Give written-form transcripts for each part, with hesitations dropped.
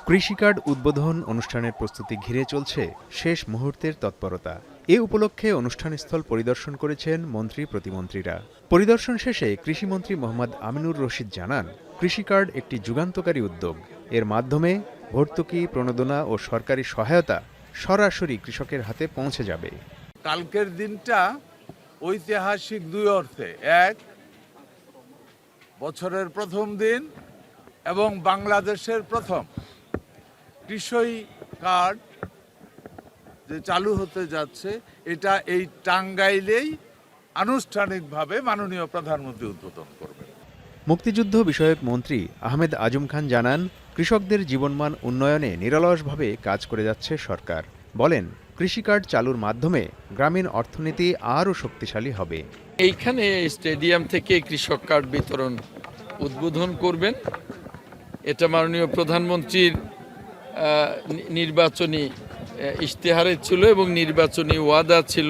কৃষি কার্ড উদ্বোধন অনুষ্ঠানের প্রস্তুতি ঘিরে চলছে শেষ মুহূর্তের তৎপরতা। এ উপলক্ষে অনুষ্ঠানস্থল পরিদর্শন করেছেন মন্ত্রী প্রতিমন্ত্রীরা। পরিদর্শন শেষে কৃষিমন্ত্রী মোহাম্মদ আমিনুর রশিদ জানান, কৃষি কার্ড একটি যুগান্তকারী উদ্যোগ। এর মাধ্যমে ভর্তুকি, প্রণোদনা ও সরকারি সহায়তা সরাসরি কৃষকের হাতে পৌঁছে যাবে। কালকের দিনটা ঐতিহাসিক দুই অর্থে। এক, বছরের প্রথম দিন এবং বাংলাদেশের প্রথম কৃষি কার্ড যে চালু হতে যাচ্ছে, এটা এই টাঙ্গাইলেই আনুষ্ঠানিকভাবে মাননীয় প্রধানমন্ত্রী উদ্বোধন করবেন। মুক্তিযুদ্ধ বিষয়ক মন্ত্রী আহমেদ আজম খান জানান, কৃষকদের জীবনমান উন্নয়নে নিরলসভাবে কাজ করে যাচ্ছে সরকার। বলেন, কৃষি কার্ড চালুর মাধ্যমে গ্রামীণ অর্থনীতি আরও শক্তিশালী হবে। এইখানে স্টেডিয়াম থেকে কৃষক কার্ড বিতরণ উদ্বোধন করবেন। এটা মাননীয় প্রধানমন্ত্রীর নির্বাচনী ইশতেহারে ছিল এবং নির্বাচনী ওয়াদা ছিল।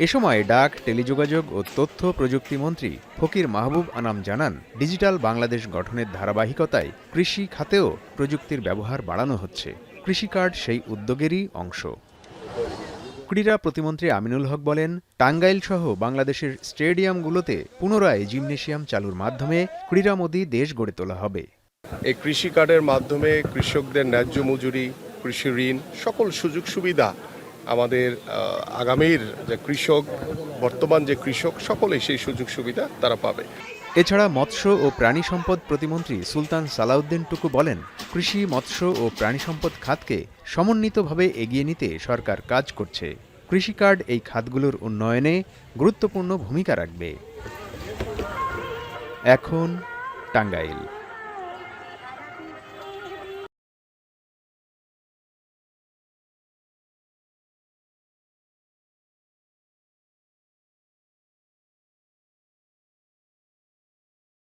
এ সময় ডাক, টেলিযোগাযোগ ও তথ্য প্রযুক্তি মন্ত্রী ফকির মাহবুব আনাম জানান, ডিজিটাল বাংলাদেশ গঠনের ধারাবাহিকতায় কৃষি খাতেও প্রযুক্তির ব্যবহার বাড়ানো হচ্ছে। কৃষি কার্ড সেই উদ্যোগেরই অংশ। ক্রীড়া প্রতিমন্ত্রী আমিনুল হক বলেন, টাঙ্গাইল সহ বাংলাদেশের স্টেডিয়ামগুলোতে পুনরায় জিমনেশিয়াম চালুর মাধ্যমে ক্রীড়ামোদী দেশ গড়ে তোলা হবে। এই কৃষি কার্ডের মাধ্যমে কৃষকদের ন্যায্য মজুরি, কৃষি ঋণ, সকল সুযোগ সুবিধা আমাদের আগামীর যে কৃষক, বর্তমান যে কৃষক, সকলেই সেই সুযোগ সুবিধা তারা পাবে। এছাড়া মৎস্য ও প্রাণী সম্পদ প্রতিমন্ত্রী সুলতান সালাউদ্দিন টুকু বলেন, কৃষি, মৎস্য ও প্রাণী সম্পদ খাতকে সমন্বিতভাবে এগিয়ে নিতে সরকার কাজ করছে। কৃষি কার্ড এই খাতগুলোর উন্নয়নে গুরুত্বপূর্ণ ভূমিকা রাখবে। এখন টাঙ্গাইল।